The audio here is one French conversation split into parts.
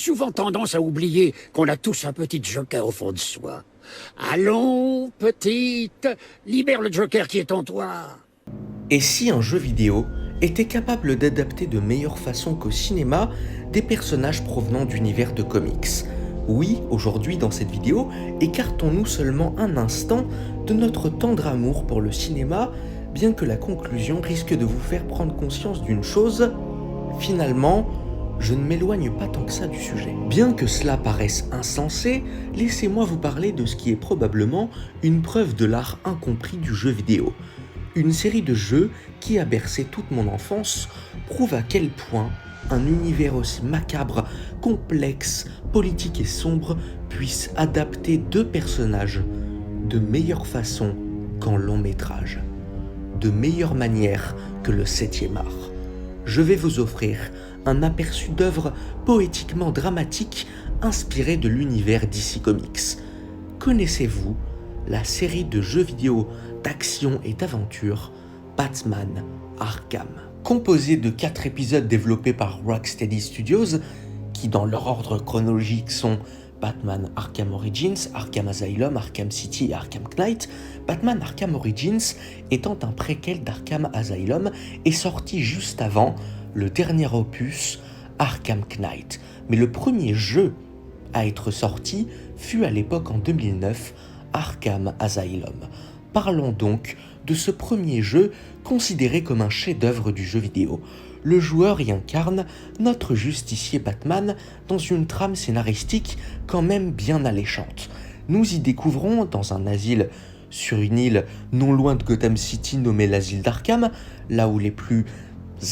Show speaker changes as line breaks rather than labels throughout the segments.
souvent tendance à oublier qu'on a tous un petit Joker au fond de soi. Allons, petite, libère le Joker qui est en toi.
Et si un jeu vidéo était capable d'adapter de meilleure façon qu'au cinéma des personnages provenant d'univers de comics? Oui, aujourd'hui dans cette vidéo, écartons-nous seulement un instant de notre tendre amour pour le cinéma, bien que la conclusion risque de vous faire prendre conscience d'une chose. Finalement, je ne m'éloigne pas tant que ça du sujet. Bien que cela paraisse insensé, laissez-moi vous parler de ce qui est probablement une preuve de l'art incompris du jeu vidéo. Une série de jeux qui a bercé toute mon enfance prouve à quel point un univers aussi macabre, complexe, politique et sombre puisse adapter deux personnages de meilleure façon qu'en long métrage, de meilleure manière que le 7e art. Je vais vous offrir un aperçu d'œuvres poétiquement dramatiques inspirées de l'univers DC Comics. Connaissez-vous la série de jeux vidéo d'action et d'aventure Batman Arkham? Composée de 4 épisodes développés par Rocksteady Studios, qui dans leur ordre chronologique sont Batman Arkham Origins, Arkham Asylum, Arkham City et Arkham Knight, Batman Arkham Origins étant un préquel d'Arkham Asylum est sorti juste avant le dernier opus Arkham Knight. Mais le premier jeu à être sorti fut à l'époque en 2009 Arkham Asylum. Parlons donc de ce premier jeu considéré comme un chef-d'œuvre du jeu vidéo. Le joueur y incarne notre justicier Batman dans une trame scénaristique quand même bien alléchante. Nous y découvrons dans un asile sur une île non loin de Gotham City nommée l'asile d'Arkham, là où les plus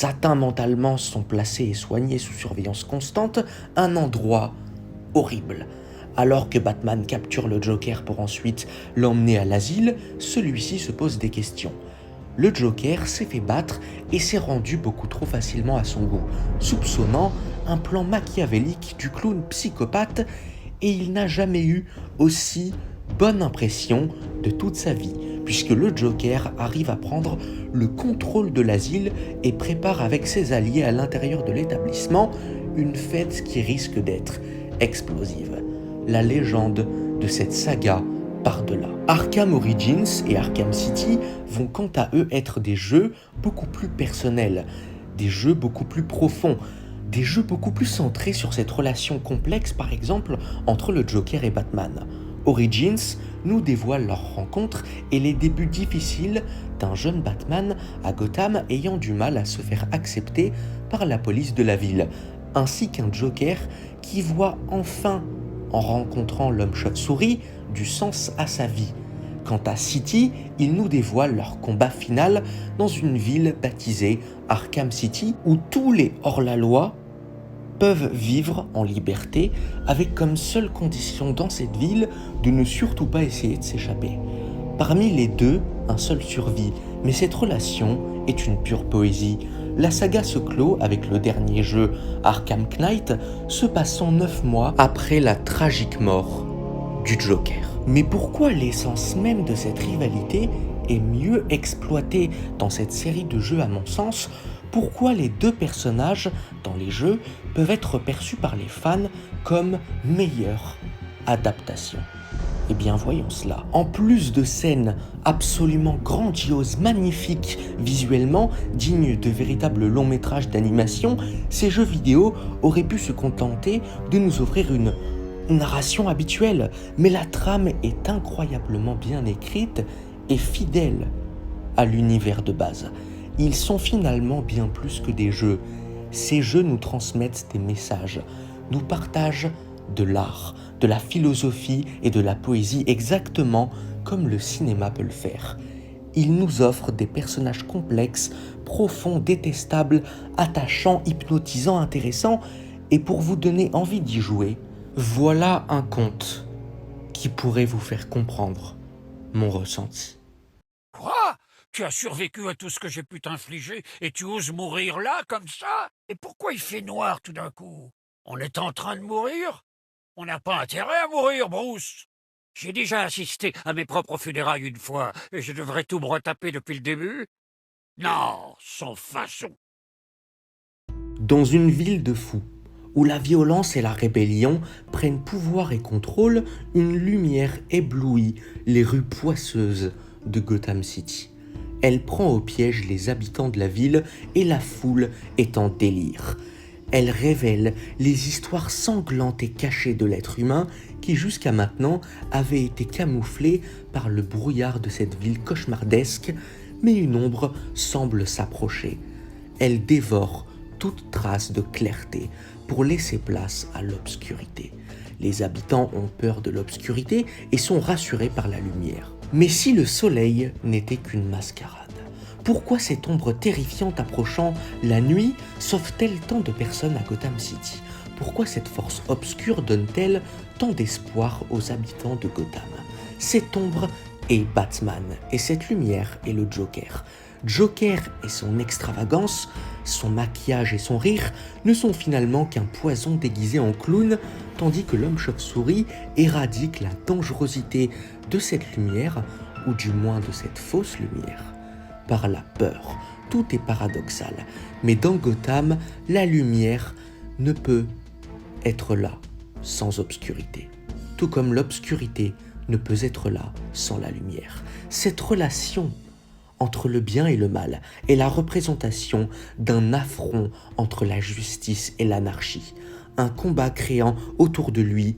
atteints mentalement sont placés et soignés sous surveillance constante, un endroit horrible. Alors que Batman capture le Joker pour ensuite l'emmener à l'asile, celui-ci se pose des questions. Le Joker s'est fait battre et s'est rendu beaucoup trop facilement à son goût, soupçonnant un plan machiavélique du clown psychopathe, et il n'a jamais eu aussi bonne impression de toute sa vie, puisque le Joker arrive à prendre le contrôle de l'asile et prépare avec ses alliés à l'intérieur de l'établissement une fête qui risque d'être explosive. La légende de cette saga par-delà. Arkham Origins et Arkham City vont quant à eux être des jeux beaucoup plus personnels, des jeux beaucoup plus profonds, des jeux beaucoup plus centrés sur cette relation complexe par exemple entre le Joker et Batman. Origins nous dévoile leur rencontre et les débuts difficiles d'un jeune Batman à Gotham ayant du mal à se faire accepter par la police de la ville, ainsi qu'un Joker qui voit enfin, en rencontrant l'homme chauve-souris, du sens à sa vie. Quant à City, ils nous dévoilent leur combat final dans une ville baptisée Arkham City, où tous les hors-la-loi peuvent vivre en liberté, avec comme seule condition dans cette ville de ne surtout pas essayer de s'échapper. Parmi les deux, un seul survit, mais cette relation est une pure poésie. La saga se clôt avec le dernier jeu, Arkham Knight, se passant 9 mois après la tragique mort du Joker. Mais pourquoi l'essence même de cette rivalité est mieux exploitée dans cette série de jeux à mon sens? Pourquoi les deux personnages dans les jeux peuvent être perçus par les fans comme meilleure adaptation? Eh bien voyons cela. En plus de scènes absolument grandioses, magnifiques visuellement, dignes de véritables longs métrages d'animation, ces jeux vidéo auraient pu se contenter de nous offrir une narration habituelle, mais la trame est incroyablement bien écrite et fidèle à l'univers de base. Ils sont finalement bien plus que des jeux. Ces jeux nous transmettent des messages, nous partagent de l'art, de la philosophie et de la poésie exactement comme le cinéma peut le faire. Ils nous offrent des personnages complexes, profonds, détestables, attachants, hypnotisants, intéressants, et pour vous donner envie d'y jouer, voilà un conte qui pourrait vous faire comprendre mon ressenti.
Quoi? Tu as survécu à tout ce que j'ai pu t'infliger et tu oses mourir là, comme ça? Et pourquoi il fait noir tout d'un coup? On est en train de mourir? On n'a pas intérêt à mourir, Bruce. J'ai déjà assisté à mes propres funérailles une fois, et je devrais tout me retaper depuis le début? Non, sans façon.
Dans une ville de fous, où la violence et la rébellion prennent pouvoir et contrôlent, une lumière éblouit les rues poisseuses de Gotham City. Elle prend au piège les habitants de la ville et la foule est en délire. Elle révèle les histoires sanglantes et cachées de l'être humain qui jusqu'à maintenant avaient été camouflées par le brouillard de cette ville cauchemardesque, mais une ombre semble s'approcher. Elle dévore toute trace de clarté pour laisser place à l'obscurité. Les habitants ont peur de l'obscurité et sont rassurés par la lumière. Mais si le soleil n'était qu'une mascarade, pourquoi cette ombre terrifiante approchant la nuit sauve-t-elle tant de personnes à Gotham City? Pourquoi cette force obscure donne-t-elle tant d'espoir aux habitants de Gotham? Cette ombre est Batman et cette lumière est le Joker. Joker et son extravagance, son maquillage et son rire ne sont finalement qu'un poison déguisé en clown, tandis que l'homme chauve-souris éradique la dangerosité de cette lumière, ou du moins de cette fausse lumière, par la peur. Tout est paradoxal, mais dans Gotham, la lumière ne peut être là sans obscurité, tout comme l'obscurité ne peut être là sans la lumière. Cette relation entre le bien et le mal est la représentation d'un affront entre la justice et l'anarchie, un combat créant autour de lui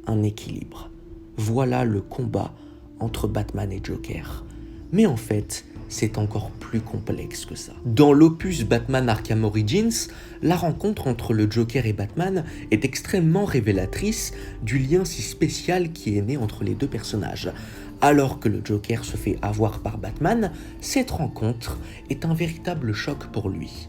un équilibre. Voilà le combat entre Batman et Joker. Mais en fait, c'est encore plus complexe que ça. Dans l'opus Batman Arkham Origins, la rencontre entre le Joker et Batman est extrêmement révélatrice du lien si spécial qui est né entre les deux personnages. Alors que le Joker se fait avoir par Batman, cette rencontre est un véritable choc pour lui.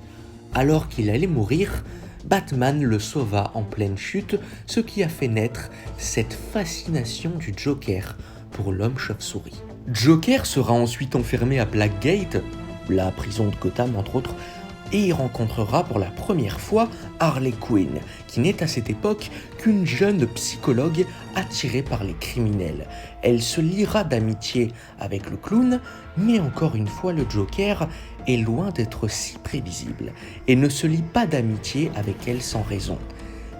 Alors qu'il allait mourir, Batman le sauva en pleine chute, ce qui a fait naître cette fascination du Joker pour l'homme chauve-souris. Joker sera ensuite enfermé à Blackgate, la prison de Gotham entre autres, et y rencontrera pour la première fois Harley Quinn, qui n'est à cette époque qu'une jeune psychologue attirée par les criminels. Elle se liera d'amitié avec le clown, mais encore une fois le Joker est loin d'être si prévisible, et ne se lie pas d'amitié avec elle sans raison.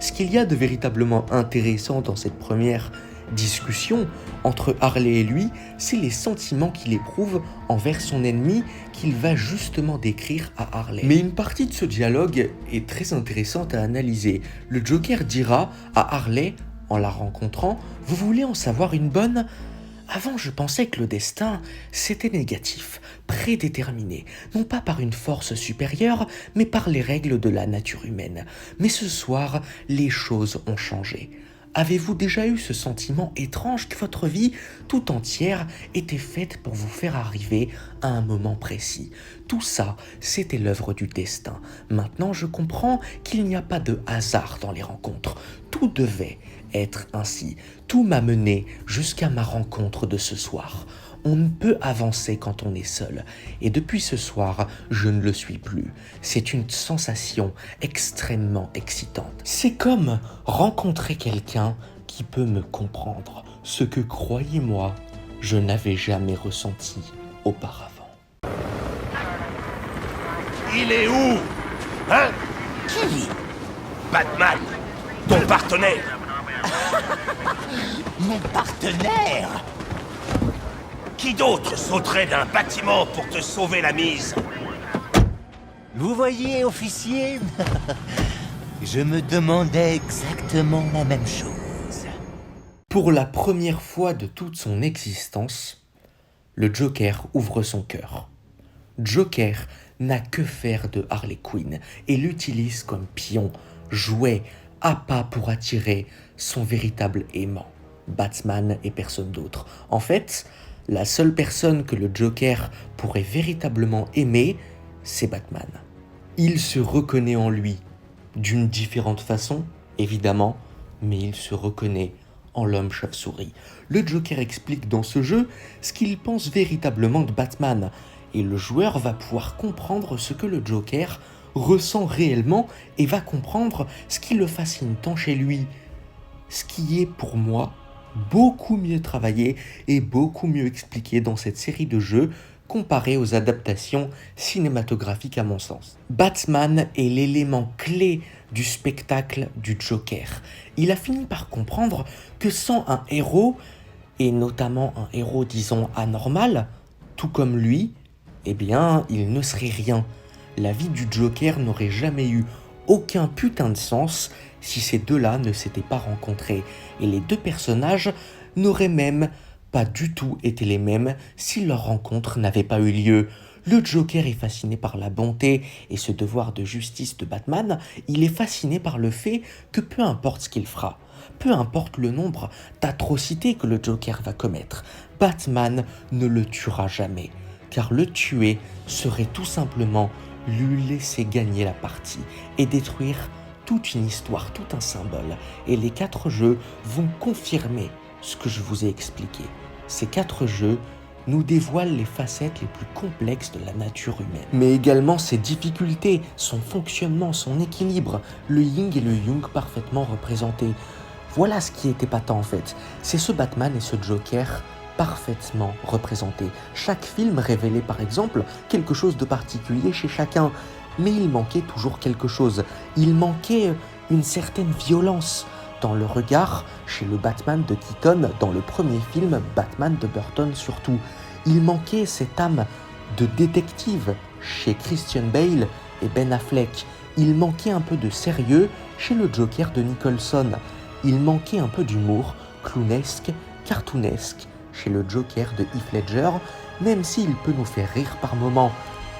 Ce qu'il y a de véritablement intéressant dans cette première discussion entre Harley et lui, c'est les sentiments qu'il éprouve envers son ennemi qu'il va justement décrire à Harley. Mais une partie de ce dialogue est très intéressante à analyser. Le Joker dira à Harley, en la rencontrant, « Vous voulez en savoir une bonne ? Avant, je pensais que le destin, c'était négatif, prédéterminé, non pas par une force supérieure, mais par les règles de la nature humaine. Mais ce soir, les choses ont changé. » Avez-vous déjà eu ce sentiment étrange que votre vie tout entière était faite pour vous faire arriver à un moment précis? Tout ça, c'était l'œuvre du destin. Maintenant, je comprends qu'il n'y a pas de hasard dans les rencontres. Tout devait être ainsi. Tout m'a mené jusqu'à ma rencontre de ce soir. On ne peut avancer quand on est seul, et depuis ce soir, je ne le suis plus. C'est une sensation extrêmement excitante. C'est comme rencontrer quelqu'un qui peut me comprendre, ce que, croyez-moi, je n'avais jamais ressenti auparavant.
Il est où? Hein?
Qui?
Batman, ton partenaire.
Mon partenaire?
Qui d'autre sauterait d'un bâtiment pour te sauver la mise?
Vous voyez, officier? Je me demandais exactement la même chose.
Pour la première fois de toute son existence, le Joker ouvre son cœur. Joker n'a que faire de Harley Quinn et l'utilise comme pion, jouet, appât pour attirer son véritable aimant, Batman et personne d'autre. En fait, la seule personne que le Joker pourrait véritablement aimer, c'est Batman. Il se reconnaît en lui, d'une différente façon, évidemment, mais il se reconnaît en l'homme chauve-souris. Le Joker explique dans ce jeu ce qu'il pense véritablement de Batman, et le joueur va pouvoir comprendre ce que le Joker ressent réellement et va comprendre ce qui le fascine tant chez lui. Ce qui est pour moi beaucoup mieux travaillé et beaucoup mieux expliqué dans cette série de jeux comparé aux adaptations cinématographiques à mon sens. Batman est l'élément clé du spectacle du Joker. Il a fini par comprendre que sans un héros, et notamment un héros disons anormal, tout comme lui, eh bien il ne serait rien. La vie du Joker n'aurait jamais eu aucun putain de sens si ces deux-là ne s'étaient pas rencontrés. Et les deux personnages n'auraient même pas du tout été les mêmes si leur rencontre n'avait pas eu lieu. Le Joker est fasciné par la bonté et ce devoir de justice de Batman. Il est fasciné par le fait que peu importe ce qu'il fera, peu importe le nombre d'atrocités que le Joker va commettre, Batman ne le tuera jamais. Car le tuer serait tout simplement lui laisser gagner la partie et détruire toute une histoire, tout un symbole. Et les 4 jeux vont confirmer ce que je vous ai expliqué. Ces 4 jeux nous dévoilent les facettes les plus complexes de la nature humaine, mais également ses difficultés, son fonctionnement, son équilibre, le yin et le yang parfaitement représentés. Voilà ce qui est épatant en fait, c'est ce Batman et ce Joker parfaitement représentés. Chaque film révélait par exemple quelque chose de particulier chez chacun, mais il manquait toujours quelque chose. Il manquait une certaine violence dans le regard chez le Batman de Keaton, dans le premier film Batman de Burton surtout. Il manquait cette âme de détective chez Christian Bale et Ben Affleck. Il manquait un peu de sérieux chez le Joker de Nicholson. Il manquait un peu d'humour clownesque, cartoonesque chez le Joker de Heath Ledger, même s'il peut nous faire rire par moments.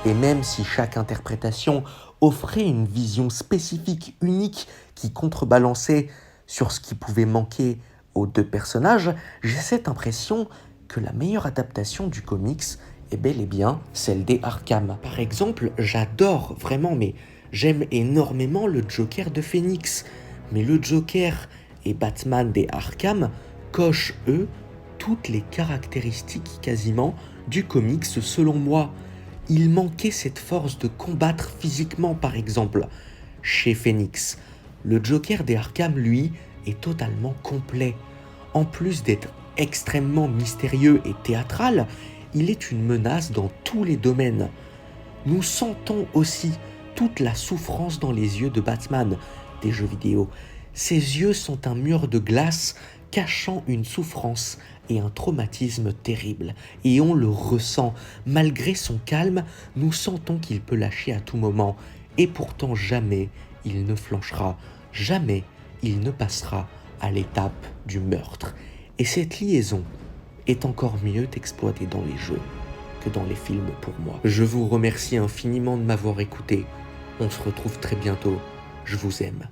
Et même si chaque interprétation offrait une vision spécifique, unique, qui contrebalançait sur ce qui pouvait manquer aux deux personnages, j'ai cette impression que la meilleure adaptation du comics est bel et bien celle des Arkham. Par exemple, j'adore vraiment, mais j'aime énormément le Joker de Phoenix. Mais le Joker et Batman des Arkham cochent, eux, toutes les caractéristiques quasiment du comics selon moi. Il manquait cette force de combattre physiquement par exemple. Chez Phoenix, le Joker des Arkham, lui, est totalement complet. En plus d'être extrêmement mystérieux et théâtral, il est une menace dans tous les domaines. Nous sentons aussi toute la souffrance dans les yeux de Batman des jeux vidéo. Ses yeux sont un mur de glace cachant une souffrance et un traumatisme terrible. Et on le ressent. Malgré son calme, nous sentons qu'il peut lâcher à tout moment. Et pourtant jamais il ne flanchera. Jamais il ne passera à l'étape du meurtre. Et cette liaison est encore mieux exploitée dans les jeux que dans les films pour moi. Je vous remercie infiniment de m'avoir écouté. On se retrouve très bientôt. Je vous aime.